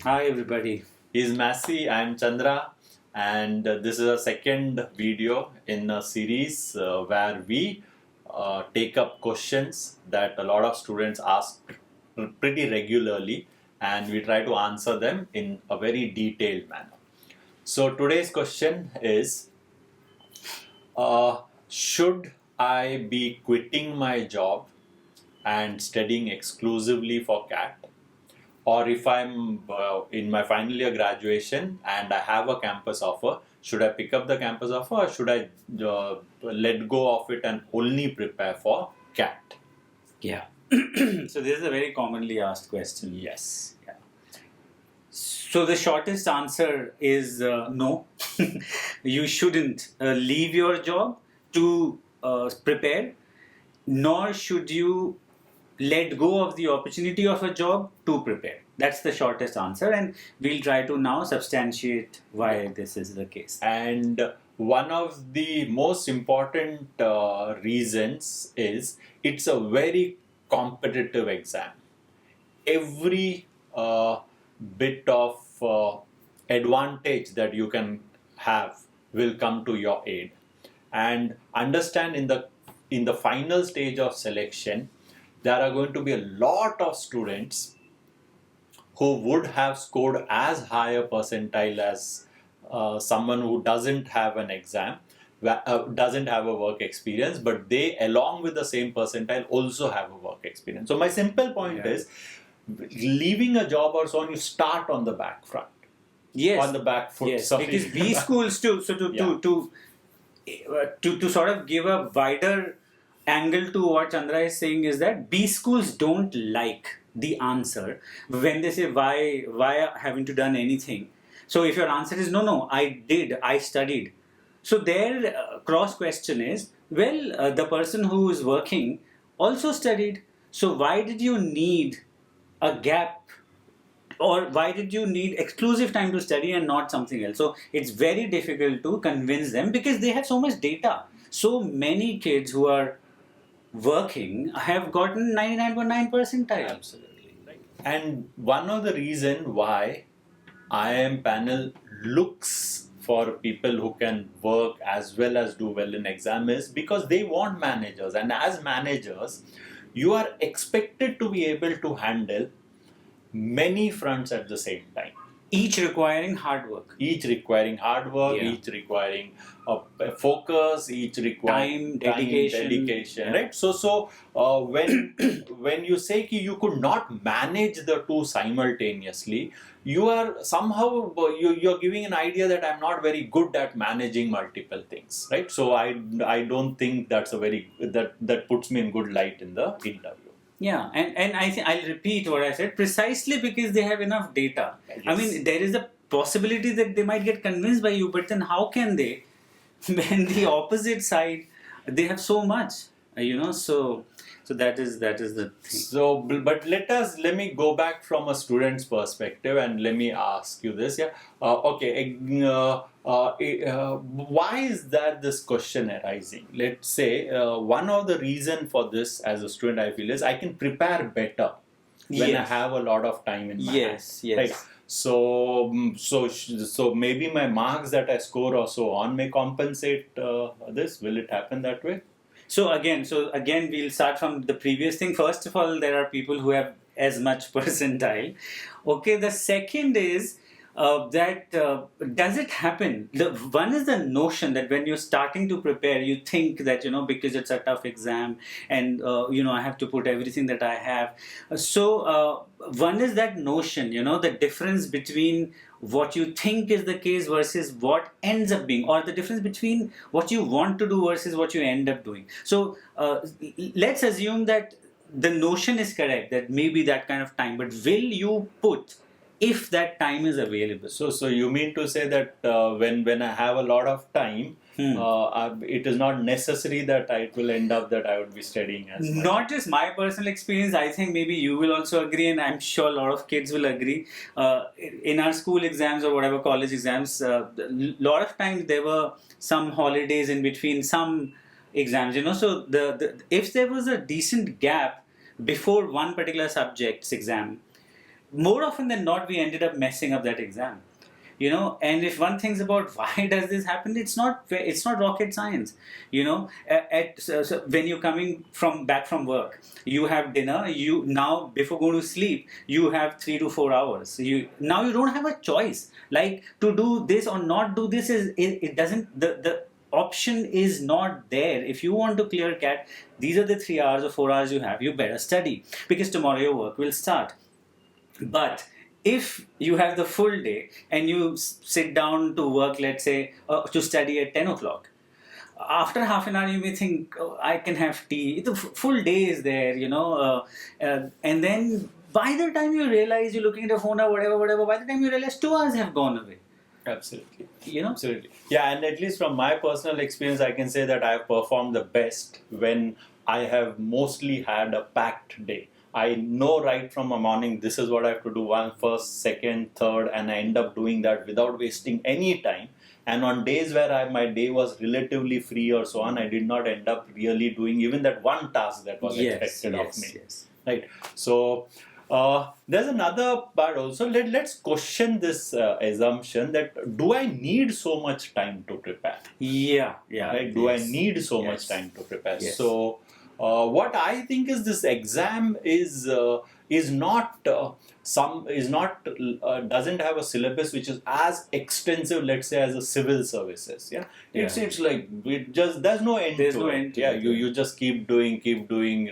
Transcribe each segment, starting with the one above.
Hi everybody. He's Massey, I'm Chandra, and this is a second video in a series where we take up questions that a lot of students ask pretty regularly, and we try to answer them in a very detailed manner. So today's question is, should I be quitting my job and studying exclusively for CAT? Or if I'm in my final year graduation and I have a campus offer, should I pick up the campus offer or should I let go of it and only prepare for CAT? Yeah. So this is a very commonly asked question. Yes. Yeah. So the shortest answer is no. You shouldn't leave your job to prepare, nor should you let go of the opportunity of a job to prepare. That's the shortest answer, and we'll try to now substantiate why this is the case. And one of the most important reasons is it's a very competitive exam. Every bit of advantage that you can have will come to your aid. And understand in the final stage of selection, there are going to be a lot of students who would have scored as high a percentile as someone who doesn't have an exam, doesn't have a work experience, but they, along with the same percentile, also have a work experience. So my simple point is, leaving a job or so on, you start on the back front. Yes. On the back foot. Yes. Sorry. Because B schools too. So to sort of give a wider angle to what Chandra is saying is that B schools don't like the answer when they say why haven't you done anything. So if your answer is no, I studied. So their cross question is, well, the person who is working also studied. So why did you need a gap? Or why did you need exclusive time to study and not something else? So it's very difficult to convince them because they have so much data. So many kids who are working have gotten 99.9 percentile. Absolutely. Right. And one of the reason why IIM panel looks for people who can work as well as do well in exam is because they want managers. And as managers, you are expected to be able to handle many fronts at the same time. Each requiring hard work. Each requiring hard work, Yeah. each requiring focus, each requiring dedication, Yeah. right? So when you say ki you could not manage the two simultaneously, you are somehow you're giving an idea that I'm not very good at managing multiple things, right? So I don't think that's a very that puts me in good light in the interview. Yeah, and I think I'll repeat what I said precisely because they have enough data. Yes. I mean, there is a possibility that they might get convinced by you, but then how can they when the opposite side they have so much, so that is the thing. So, but let me go back from a student's perspective and let me ask you this. Yeah. Why is that this question arising? Let's say one of the reason for this as a student, I feel, is I can prepare better when I have a lot of time in my Yes, hand. yes. Right? So maybe my marks that I score or so on may compensate this. Will it happen that way? So again, we'll start from the previous thing. First of all, there are people who have as much percentile. Okay, the second is that does it happen? One is the notion that when you're starting to prepare, you think that, because it's a tough exam and, I have to put everything that I have. So one is that notion, the difference between what you think is the case versus what ends up being, or the difference between what you want to do versus what you end up doing. So let's assume that the notion is correct, that maybe that kind of time, but will you put if that time is available? So you mean to say that when I have a lot of time, it is not necessary that it will end up that I would be studying as much. Not just my personal experience, I think maybe you will also agree, and I'm sure a lot of kids will agree. In our school exams or whatever college exams, a lot of times there were some holidays in between some exams, so if there was a decent gap before one particular subject's exam, more often than not, we ended up messing up that exam. And if one thinks about why does this happen, it's not rocket science. So when you're coming back from work, you have dinner. You now, before going to sleep, you have 3 to 4 hours. You don't have a choice, like to do this or not do this. It doesn't, the option is not there. If you want to clear CAT, these are the 3 hours or 4 hours you have. You better study, because tomorrow your work will start. But if you have the full day and you sit down to work, let's say, to study at 10 o'clock, after half an hour you may think, oh, I can have tea. The full day is there, and then by the time you realize you're looking at your phone or whatever, by the time you realize 2 hours have gone away. Absolutely. Absolutely. Yeah, and at least from my personal experience, I can say that I have performed the best when I have mostly had a packed day. I know right from a morning, this is what I have to do, one, first, second, third, and I end up doing that without wasting any time. And on days where my day was relatively free or so on, I did not end up really doing even that one task that was expected of me. Yes. Right. So there's another part also. Let's question this assumption that do I need so much time to prepare? Yeah. Right? Do I need so much time to prepare? Yes. So what I think is this exam is not doesn't have a syllabus which is as extensive, let's say, as a civil services. Yeah, it's like there's no end. There's to no it. end to Yeah, it. you just keep doing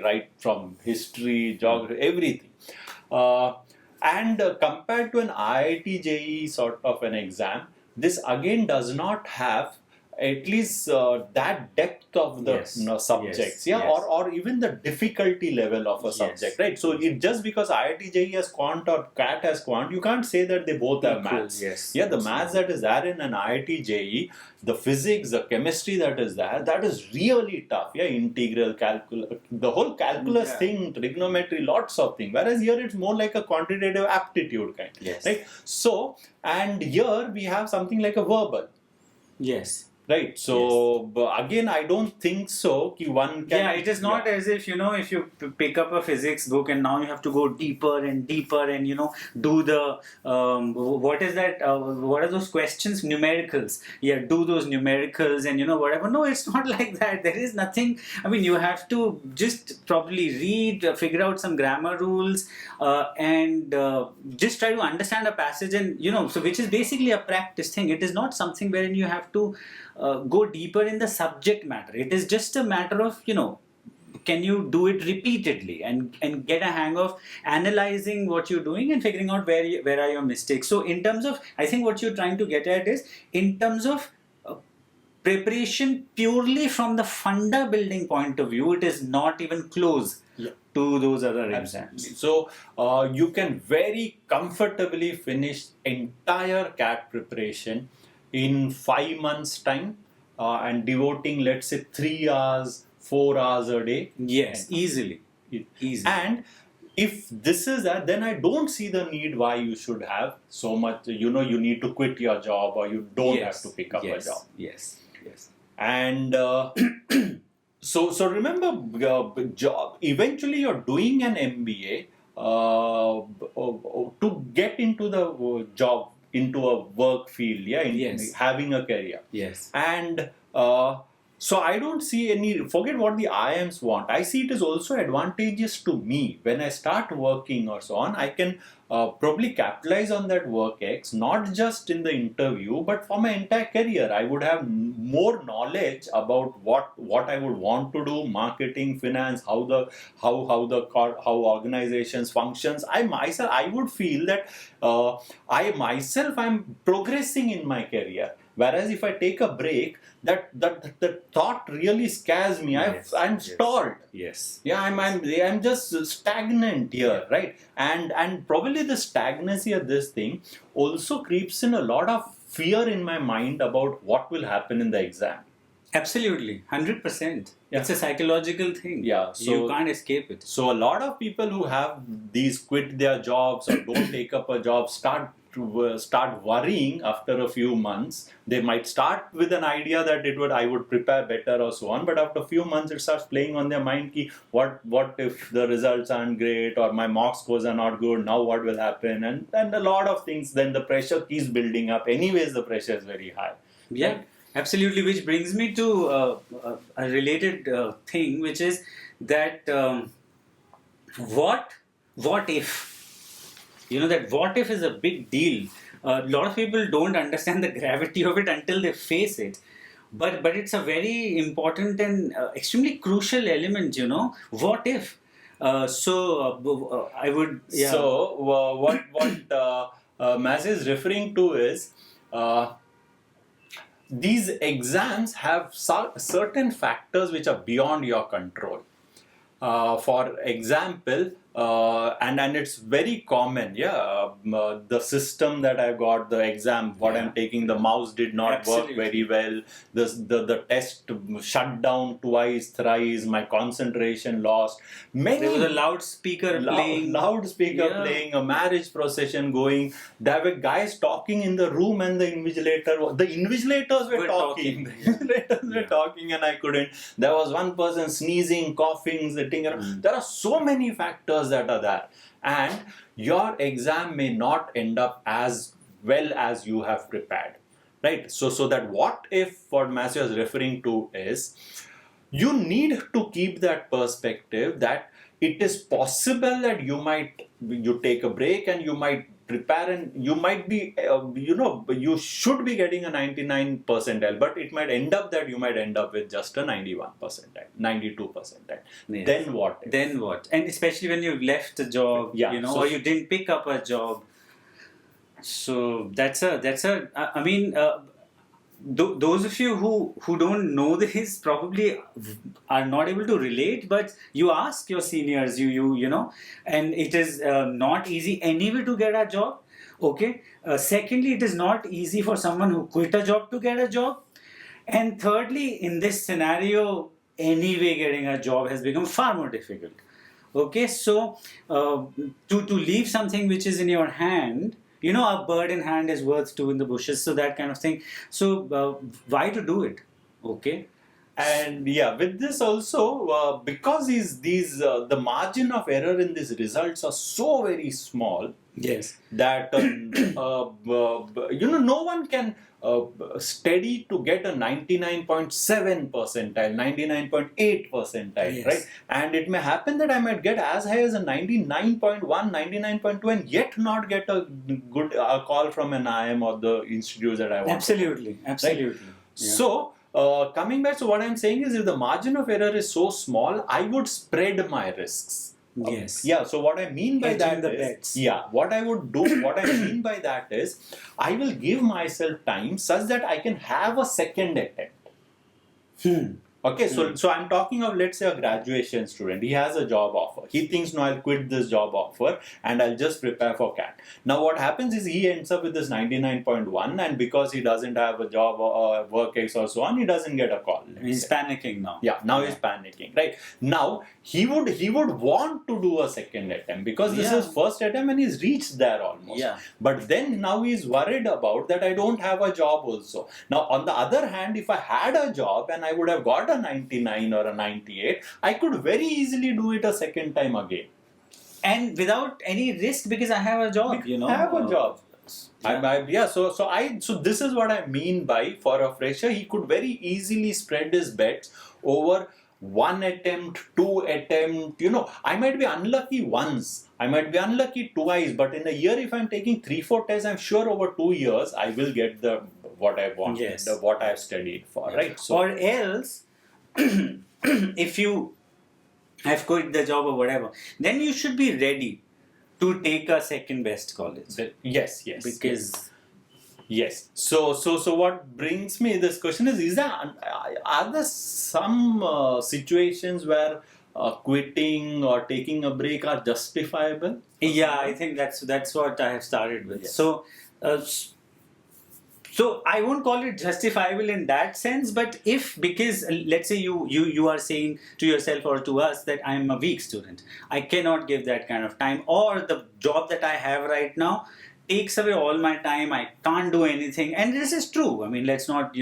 right from history, geography, everything. And compared to an IIT JEE sort of an exam, this again does not have at least that depth of the subjects, or even the difficulty level of a subject, right? So just because IIT JEE has quant or CAT has quant, you can't say that they both have maths. The maths that is there in an IIT JEE, the physics, the chemistry that is there, that is really tough. Integral calculus, the whole calculus thing, trigonometry, lots of things. Whereas here it's more like a quantitative aptitude kind, right? So, and here we have something like a verbal. Yes. Right. So again, I don't think so. One can. Yeah, it is not as if if you pick up a physics book and now you have to go deeper and do the what is that? What are those questions? Numericals. Yeah, do those numericals and whatever. No, it's not like that. There is nothing. I mean, you have to just probably read, figure out some grammar rules, and just try to understand a passage, and so which is basically a practice thing. It is not something wherein you have to go deeper in the subject matter. It is just a matter of, can you do it repeatedly and get a hang of analyzing what you're doing and figuring out where are your mistakes. So in terms of, I think what you're trying to get at is, in terms of preparation purely from the funda building point of view, it is not even close to those other exams. So you can very comfortably finish entire CAT preparation in 5 months time and devoting, let's say, 3 hours, 4 hours a day. Yes, easily. And if this is that, then I don't see the need why you should have so much, you need to quit your job or you don't have to pick up a job. Yes. And so remember, job, eventually you're doing an MBA to get into the job, into a work field, having a career. Yes. And so I don't see any, forget what the IIMs want. I see it is also advantageous to me. When I start working or so on, I can probably capitalize on that work X, not just in the interview, but for my entire career. I would have more knowledge about what I would want to do, marketing, finance, how organizations functions. I would feel that I'm progressing in my career. Whereas if I take a break, that thought really scares me. I'm stalled. Yes. Yeah, I'm just stagnant here, right? And probably the stagnancy of this thing also creeps in a lot of fear in my mind about what will happen in the exam. Absolutely, 100%. It's a psychological thing. Yeah, so you can't escape it. So a lot of people who have these quit their jobs or don't take up a job start start worrying after a few months. They might start with an idea that I would prepare better or so on, but after a few months it starts playing on their mind ki what if the results aren't great, or my mock scores are not good, now what will happen, and a lot of things. Then the pressure keeps building up. Anyways, the pressure is very high. Yeah, Right? absolutely. Which brings me to a related thing, which is that what if? You know, that what if is a big deal. A lot of people don't understand the gravity of it until they face it. But it's a very important and extremely crucial element. You know, what if? I would, yeah. So what Mass is referring to is. These exams have certain factors which are beyond your control. For example, and it's very common, the system that I got, the exam, what I'm taking, the mouse did not Absolutely. work very well, the test shut down twice, thrice, my concentration lost. There was a loudspeaker playing. Loudspeaker playing, a marriage procession going. There were guys talking in the room, and the invigilators were talking. The invigilators were talking, and I couldn't. There was one person sneezing, coughing, sitting around. There are so many factors that are there, and your exam may not end up as well as you have prepared. Right? So that what if what Matthew is referring to is, you need to keep that perspective that it is possible that you take a break and you might prepare, and you might be you should be getting a 99 percentile, but it might end up that you might end up with just a 91 percentile, 92 percentile. Yes. Then what? Then what? And especially when you left a job, or you didn't pick up a job. So that's a I mean, those of you who don't know this probably are not able to relate, but you ask your seniors, you know, and it is not easy anyway to get a job. Okay. Secondly, it is not easy for someone who quit a job to get a job. And thirdly, in this scenario, anyway, getting a job has become far more difficult. Okay, so to leave something which is in your hand, you know, a bird in hand is worth two in the bushes, so that kind of thing. So why to do it? Okay. And with this also, because the margin of error in these results are so very small. Yes. That no one can study to get a 99.7 percentile, 99.8 percentile, Yes. right? And it may happen that I might get as high as a 99.1, 99.2, and yet not get a good call from an IIM or the institutes that I want. Absolutely. Right? So, coming back, so what I'm saying is, if the margin of error is so small, I would spread my risks. Yes. So what I mean by Hedging that the is, bets. what I would do, what I mean by that is, I will give myself time such that I can have a second attempt. Okay, so I'm talking of, let's say, a graduation student. He has a job offer. He thinks, no, I'll quit this job offer and I'll just prepare for CAT. Now, what happens is he ends up with this 99.1, and because he doesn't have a job or work ex or so on, he doesn't get a call. He's panicking now. Now he's panicking, right? Now he would want to do a second attempt because this is first attempt and he's reached there almost. But then now he's worried about that I don't have a job also. Now on the other hand, if I had a job and I would have got a 99 or a 98, I could very easily do it a second time again. And without any risk, because I have a job, you know. I have a job. So this is what I mean by, for a fresher, he could very easily spread his bets over one attempt, two attempt. I might be unlucky once, I might be unlucky twice, but in a year, if I'm taking 3-4 tests, I'm sure over 2 years I will get what I want, what I've studied for, right? So, or else, if you have quit the job or whatever, then you should be ready to take a second best college. Yes. Because yes. So what brings me this question is are there some situations where quitting or taking a break are justifiable? I think that's what I have started with. Yes. So I won't call it justifiable in that sense, but because let's say you are saying to yourself or to us that I am a weak student, I cannot give that kind of time, or the job that I have right now takes away all my time. I can't do anything. And this is true. I mean, let's not,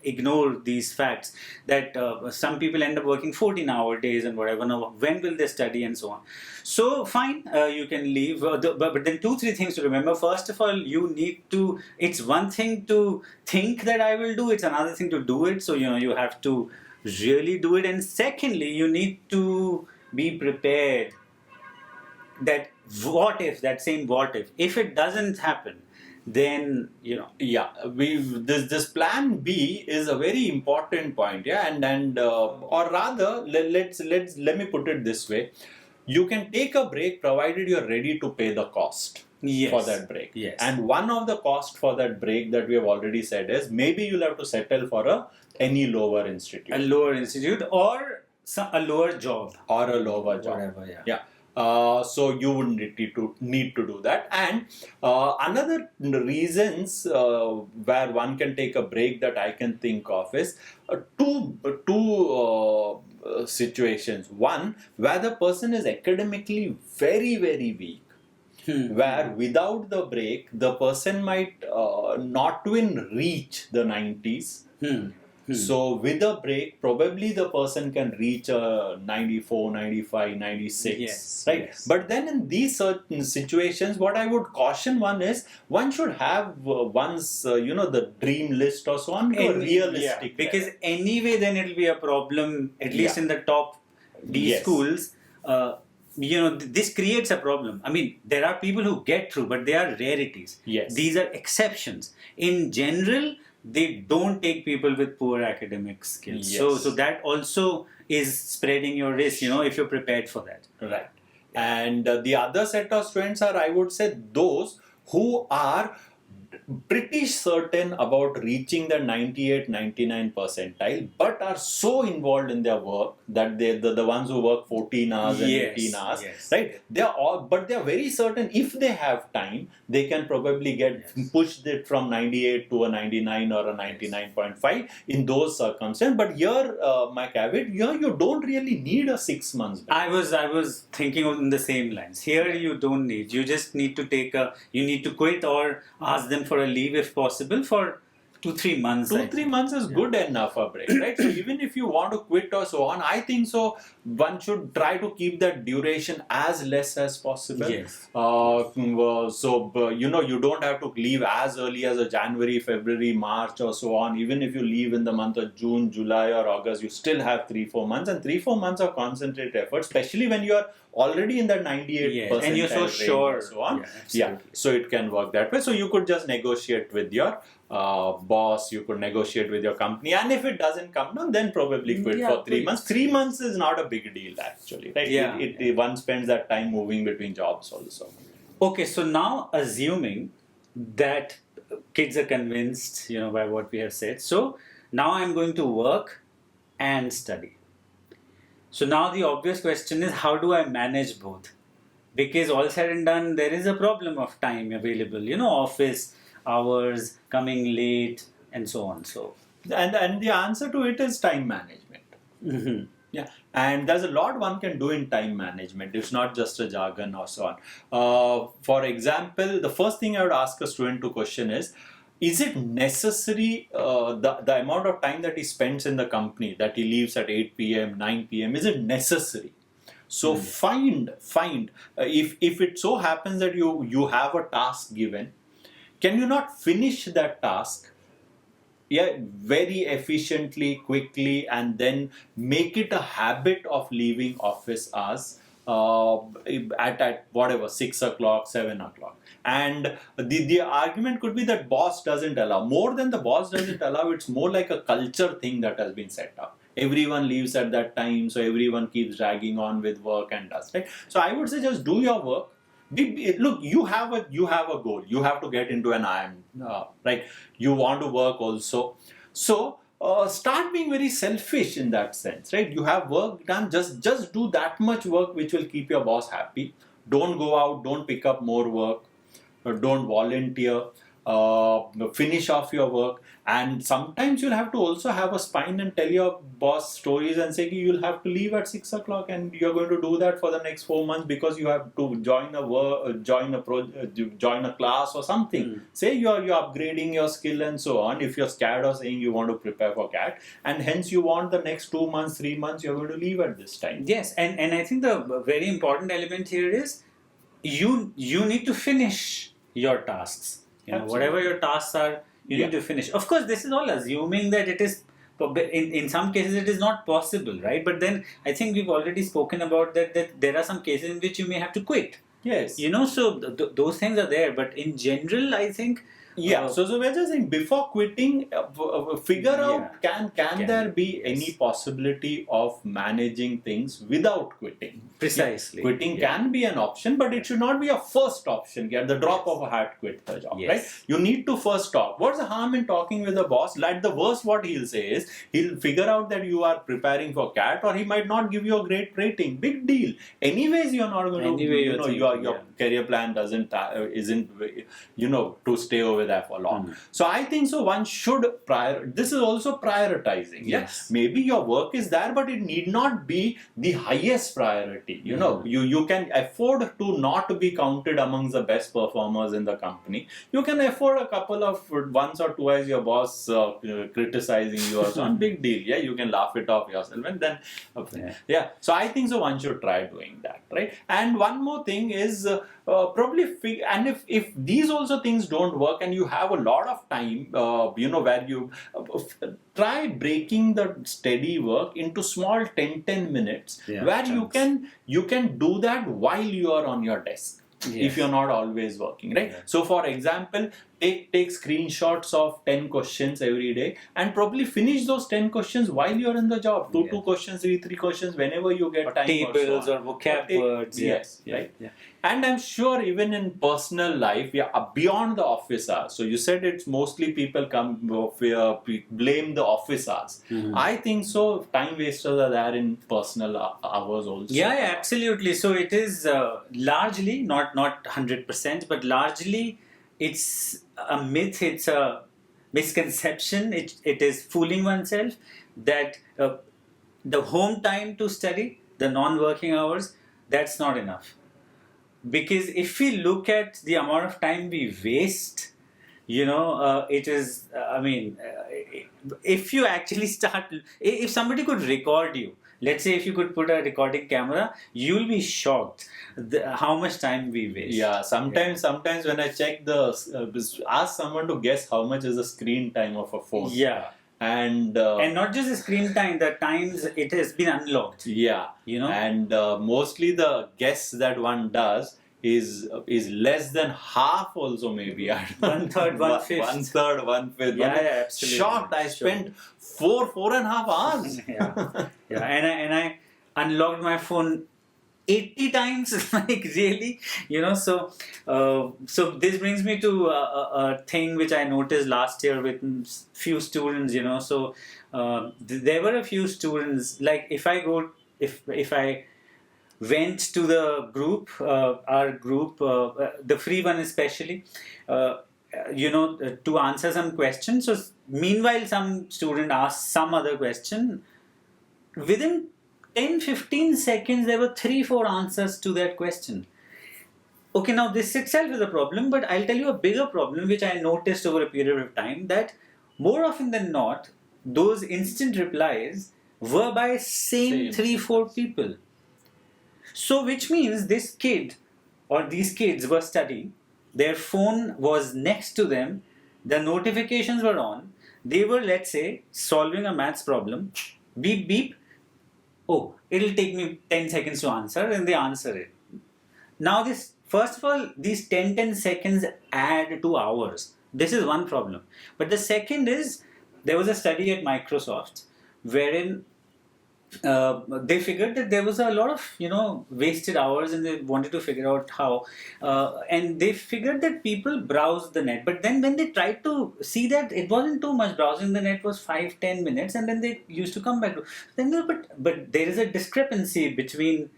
ignore these facts that some people end up working 14-hour days and whatever. Now, when will they study and so on? So, fine, you can leave. But then 2-3 things to remember. First of all, you need to, it's one thing to think that I will do, it's another thing to do it. So, you have to really do it. And secondly, you need to be prepared that what if it doesn't happen, then Yeah, this plan B is a very important point. Yeah, and or rather, let me put it this way: you can take a break provided you're ready to pay the cost. Yes. For that break. Yes. And one of the cost for that break that we have already said is maybe you'll have to settle for any lower institute. A lower institute or a lower job. Or a lower job. Whatever, yeah. Yeah. So you would need to do that. And another reasons where one can take a break that I can think of is two situations. One, where the person is academically very, very weak. Where without the break, the person might not even reach the 90s. So with a break, probably the person can reach a 94, 95, 96. Yes, right? yes. But then in these certain situations, what I would caution one is, one should have one's, the dream list or so on, to a realistic because level. anyway, then it'll be a problem, at least in the top D Yes. schools. This creates a problem. I mean, there are people who get through, but they are rarities. Yes. These are exceptions. In general, they don't take people with poor academic skills. Yes. So that also is spreading your risk, if you're prepared for that. Right. And the other set of students are, I would say, those who are pretty certain about reaching the 98, 99 percentile, but are so involved in their work that they're the ones who work 14 hours and 18 hours, yes. right? But they're very certain if they have time, they can probably get pushed it from 98 to a 99 or a 99.5 in those circumstances. But here, my caveat, here you don't really need a 6 months break. I was thinking in the same lines. Here you don't need. You just need to you need to quit or ask them for a leave if possible for 2-3 months. 2-3 months is good enough a break, right? So even if you want to quit or so on, I think so one should try to keep that duration as less as possible. Yes. You don't have to leave as early as a January, February, March or so on. Even if you leave in the month of June, July or August, you still have 3-4 months, and 3-4 months of concentrated effort, especially when you are already in that 98% and you're so sure and so on. Yeah, So it can work that way. So you could just negotiate with your boss, you could negotiate with your company, and if it doesn't come down, then probably quit for 3 months. 3 months is not a big deal actually, right? Yeah. One spends that time moving between jobs also. Okay, so now assuming that kids are convinced, by what we have said, so now I'm going to work and study. So now the obvious question is, how do I manage both? Because all said and done, there is a problem of time available, office hours, coming late, and so on. So, and the answer to it is time management. Mm-hmm. Yeah, and there's a lot one can do in time management. It's not just a jargon or so on. For example, the first thing I would ask a student to question is it necessary, the amount of time that he spends in the company, that he leaves at 8 p.m., 9 p.m., is it necessary? So find if it so happens that you have a task given, can you not finish that task very efficiently, quickly, and then make it a habit of leaving office hours at whatever, 6 o'clock, 7 o'clock. And the argument could be that boss doesn't allow. More than the boss doesn't allow, it's more like a culture thing that has been set up. Everyone leaves at that time, so everyone keeps dragging on with work and does, right? So I would say just do your work. Look, you have a goal. You have to get into an IIM, right? You want to work also. So start being very selfish in that sense, right? You have work done. Just do that much work which will keep your boss happy. Don't go out. Don't pick up more work. Don't volunteer. finish off your work. And sometimes you'll have to also have a spine and tell your boss stories and say you'll have to leave at 6 o'clock and you're going to do that for the next 4 months because you have to join a class or something. Say you're upgrading your skill and so on. If you're scared of saying you want to prepare for CAT, and hence you want the next 2 months, 3 months, you're going to leave at this time. Yes, and I think the very important element here is you need to finish your tasks. Whatever your tasks are, you need to finish. Of course, this is all assuming that it is. In some cases, it is not possible, right? But then I think we've already spoken about that there are some cases in which you may have to quit. Yes. So those things are there. But in general, I think. So we're just saying before quitting, figure out can there be any possibility of managing things without quitting? Precisely. Quitting can be an option, but it should not be a first option. At the drop of a hat, quit the job, right? You need to first talk. What's the harm in talking with the boss? Like the worst, what he'll say is he'll figure out that you are preparing for CAT, or he might not give you a great rating. Big deal. Anyways, you're not going to. Your career plan isn't to stay over there for long. So I think so one should this is also prioritizing. Yes. Maybe your work is there, but it need not be the highest priority. You can afford to not be counted amongst the best performers in the company. You can afford a couple of once or twice your boss criticizing you or something. Big deal. Yeah, you can laugh it off yourself and then so I think so one should try doing that, right? And one more thing is probably and if these also things don't work and you have a lot of time, where you try breaking the steady work into small 10 minutes where you can do that while you are on your desk. If you're not always working, right? So for example, take screenshots of 10 questions every day and probably finish those 10 questions while you're in the job. Two questions, three questions, whenever you get time. Tables or vocab words. Yes, right? Yeah. And I'm sure even in personal life, beyond the office hours. So you said it's mostly people blame the office hours. I think so. Time wasters are there in personal hours also. Yeah, absolutely. So it is largely, not 100%, but largely it's a myth, it's a misconception, it is fooling oneself that the home time to study, the non-working hours, that's not enough. Because if we look at the amount of time we waste, it is, if you actually if somebody could record you, let's say if you could put a recording camera, you'll be shocked how much time we waste. Yeah, sometimes when I check ask someone to guess how much is the screen time of a phone. Yeah. And not just the screen time, the times it has been unlocked. Yeah. And mostly the guess that one does is less than half also maybe. 1/3, 1/5. 1/3, 1/5. Yeah, absolutely. Shocked. I spent 4.5 hours. And I unlocked my phone 80 times, like really, so this brings me to a thing which I noticed last year with few students, so there were a few students, like if I went to the group, our group, the free one especially, to answer some questions. So meanwhile, some student asked some other question. Within 10-15 seconds, there were 3-4 answers to that question. Okay, now this itself is a problem, but I'll tell you a bigger problem which I noticed over a period of time, that more often than not, those instant replies were by same 3-4 people. So which means this kid or these kids were studying, their phone was next to them, the notifications were on, they were, let's say, solving a maths problem, beep beep, oh, it'll take me 10 seconds to answer, and they answer it. Now this, first of all, these 10 seconds add to hours. This is one problem. But the second is, there was a study at Microsoft wherein they figured that there was a lot of wasted hours, and they wanted to figure out how, and they figured that people browsed the net, but then when they tried to see that it wasn't too much, browsing the net was 5-10 minutes, and then they used to come back to then but there is a discrepancy between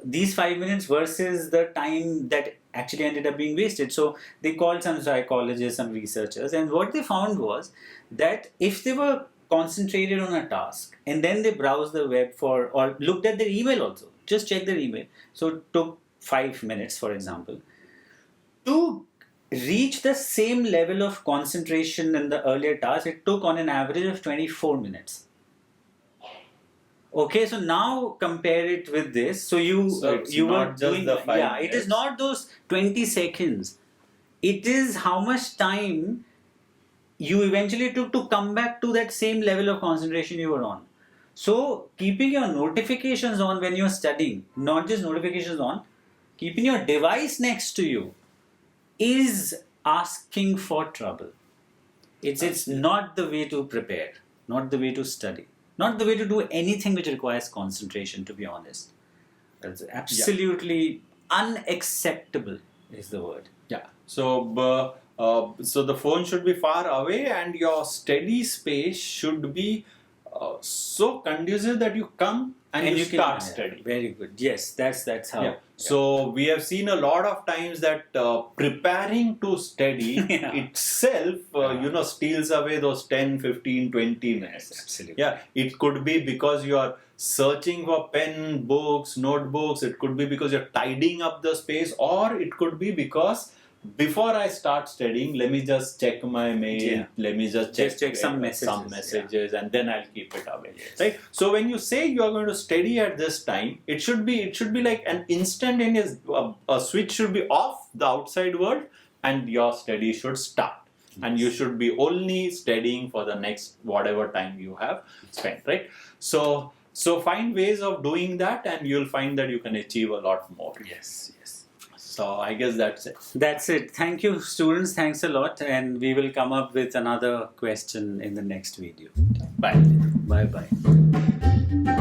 these 5 minutes versus the time that actually ended up being wasted. So they called some psychologists, some researchers, and what they found was that if they were concentrated on a task and then they browsed the web for or looked at their email also, just check their email. So it took 5 minutes, for example, to reach the same level of concentration in the earlier task, it took on an average of 24 minutes. Okay, so now compare it with this. So it's you were not just doing, the 5 yeah, it is minutes. not those 20 seconds. It is how much time you eventually took to come back to that same level of concentration you were on. So keeping your notifications on when you're studying, not just notifications on, keeping your device next to you is asking for trouble. It's not the way to prepare, not the way to study, not the way to do anything which requires concentration, to be honest. That's absolutely unacceptable is the word. Yeah. So the phone should be far away, and your study space should be so conducive that you come and you start studying. Very good. Yes, that's how. Yeah. So we have seen a lot of times that preparing to study Yeah. itself, steals away those 10, 15, 20 minutes. Yes, absolutely. Yeah, it could be because you are searching for pen, books, notebooks. It could be because you're tidying up the space, or it could be because before I start studying, let me just check my mail. Yeah. Let me just check some messages, and then I'll keep it away. Yes. Right. So when you say you are going to study at this time, it should be like an instantaneous. A switch should be off the outside world, and your study should start. And you should be only studying for the next whatever time you have spent. Right. So find ways of doing that, and you'll find that you can achieve a lot more. Yes. So I guess that's it. That's it. Thank you, students. Thanks a lot. And we will come up with another question in the next video. Bye. Bye-bye.